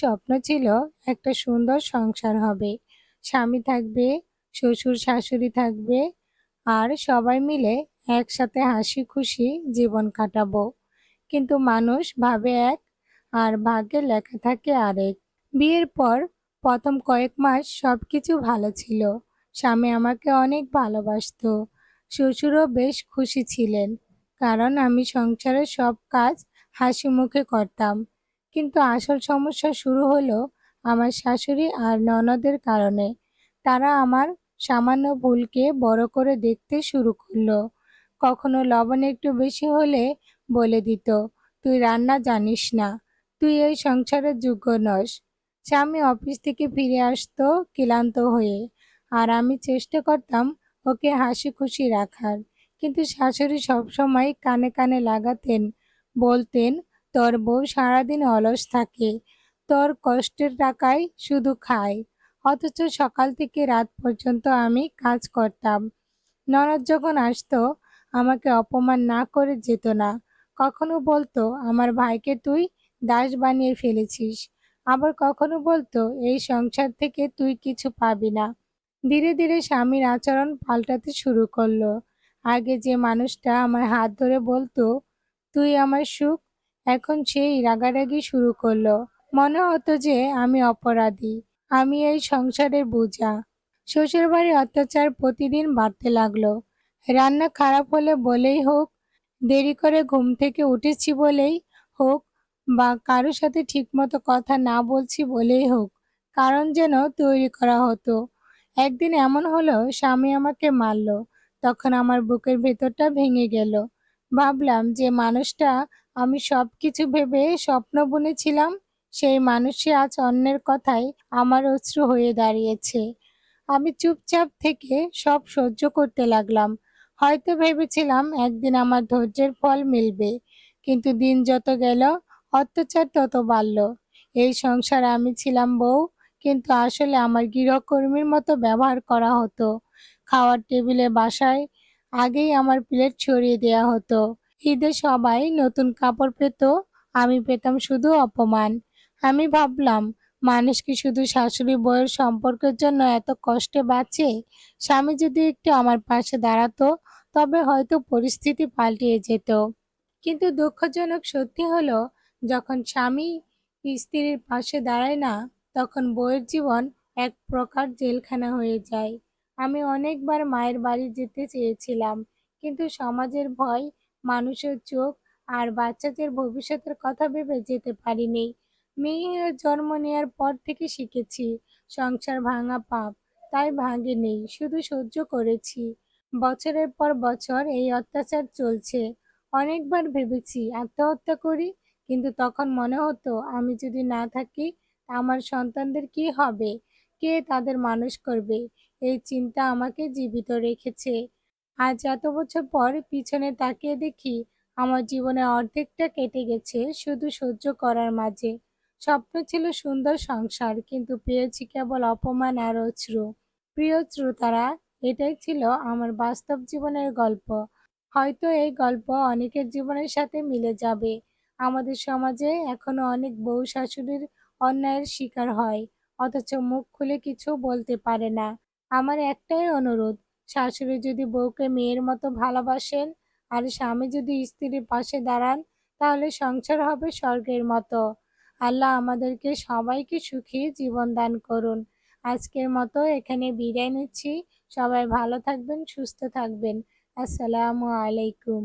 স্বপ্ন ছিল একটা সুন্দর সংসার হবে। স্বামী থাকবে, শ্বশুর শাশুড়ি থাকবে, আর সবাই মিলে একসাথে হাসি খুশি জীবন কাটাবো। কিন্তু মানুষ ভাবে এক, আর ভাগ্যে লেখা থাকে আরেক। বিয়ের পর প্রথম কয়েক মাস সবকিছু ভালো ছিল। স্বামী আমাকে অনেক ভালোবাসতো। শ্বশুরও বেশ খুশি ছিলেন, কারণ আমি সংসারের সব কাজ হাসি মুখে করতাম। কিন্তু আসল সমস্যা শুরু হলো আমার শাশুড়ি আর ননদের কারণে। তারা আমার সামান্য ভুলকে বড় করে দেখতে শুরু করলো। কখনো লবণ একটু বেশি হলে বলে দিত, তুই রান্না জানিস না, তুই এই সংসারের যোগ্য নস। স্বামী অফিস থেকে ফিরে আসতো ক্লান্ত হয়ে, আর আমি চেষ্টা করতাম ওকে হাসি খুশি রাখার। কিন্তু শাশুড়ি সবসময় কানে কানে লাগাতেন, বলতেন, তোর বউ সারাদিন অলস থাকে, তোর কষ্টের টাকায় শুধু খায়। অথচ সকাল থেকে রাত পর্যন্ত আমি কাজ করতাম। ননদ যখন আসতো আমাকে অপমান না করে যেত না। কখনো বলতো, আমার ভাইকে তুই দাস বানিয়ে ফেলেছিস। আবার কখনো বলতো, এই সংসার থেকে তুই কিছু পাবি না। ধীরে ধীরে স্বামীর আচরণ পাল্টাতে শুরু করলো। আগে যে মানুষটা আমার হাত ধরে বলতো, তুই আমার সুখ, এখন সেই রাগারাগি শুরু করলো। মনে হতো যে আমি অপরাধী, আমি এই সংসারের বোঝা। শ্বশুরবাড়ির অত্যাচার প্রতিদিন বাড়তে লাগলো। রান্না খারাপ হলে বলেই হোক, দেরি করে ঘুম থেকে উঠেছি বলেই হোক, বা কারোর সাথে ঠিকমতো কথা না বলছি বলেই হোক, কারণ যেন তৈরি করা হতো। একদিন এমন হলো, স্বামী আমাকে মারলো। তখন আমার বুকের ভেতরটা ভেঙে গেল। ভাবলাম যে মানুষটা আমি সবকিছু ভেবে স্বপ্ন বুনেছিলাম, সেই মানুষই আজ অন্যের কথায় আমার অশ্রু হয়ে দাঁড়িয়েছে। আমি চুপচাপ থেকে সব সহ্য করতে লাগলাম। হয়তো ভেবেছিলাম একদিন আমার ধৈর্যের ফল মিলবে। কিন্তু দিন যত গেল, অত্যাচার তত বাড়ল। এই সংসারে আমি ছিলাম বউ, কিন্তু আসলে আমার গৃহকর্মীর মতো ব্যবহার করা হতো। খাওয়ার টেবিলে বাসায় আগেই আমার প্লেট ছড়িয়ে দেওয়া হতো। ঈদে সবাই নতুন কাপড় পেত, আমি পেতাম শুধু অপমান। আমি ভাবলাম, মানুষ কি শুধু শাশুড়ি বউয়ের সম্পর্কের জন্য এত কষ্টে বাঁচে? স্বামী যদি একটু আমার পাশে দাঁড়াতো, তবে হয়তো পরিস্থিতি পাল্টিয়ে যেত। কিন্তু দুঃখজনক সত্যি হলো, যখন স্বামী স্ত্রীর পাশে দাঁড়ায় না, তখন বউয়ের জীবন এক প্রকার জেলখানা হয়ে যায়। আমি অনেকবার মায়ের বাড়ি যেতে চেয়েছিলাম, কিন্তু সমাজের ভয়, মানুষের চোখ, আর বাচ্চাদের ভবিষ্যতের কথা ভেবে যেতে পারিনি। মেয়ের জন্ম নেওয়ার পর থেকে শিখেছি, সংসার ভাঙা পাপ, তাই ভাঙেনি, শুধু সহ্য করেছি। বছরের পর বছর এই অত্যাচার চলছে। অনেকবার ভেবেছি আত্মহত্যা করি, কিন্তু তখন মনে হতো, আমি যদি না থাকি, আমার সন্তানদের কি হবে? কে তাদের মানুষ করবে? এই চিন্তা আমাকে জীবিত রেখেছে। আজ এত বছর পর পিছনে তাকিয়ে দেখি, আমার জীবনের অর্ধেকটা কেটে গেছে শুধু সহ্য করার মাঝে। স্বপ্ন ছিল সুন্দর সংসার, কিন্তু পেয়েছি কেবল অপমান আর অশ্রু। প্রিয় শ্রোতারা, এটাই ছিল আমার বাস্তব জীবনের গল্প। হয়তো এই গল্প অনেকের জীবনের সাথে মিলে যাবে। আমাদের সমাজে এখনো অনেক বউ শাশুড়ির অন্যায়ের শিকার হয়, অথচ মুখ খুলে কিছু বলতে পারে না। আমার একটাই অনুরোধ, শাশুড়ি যদি বউকে মেয়ের মতো ভালোবাসেন, আর স্বামী যদি স্ত্রীর পাশে দাঁড়ান, তাহলে সংসার হবে স্বর্গের মতো। আল্লাহ আমাদেরকে সবাইকে সুখী জীবন দান করুন। আজকের মতো এখানে বিদায় নিচ্ছি। সবাই ভালো থাকবেন, সুস্থ থাকবেন। আসসালামু আলাইকুম।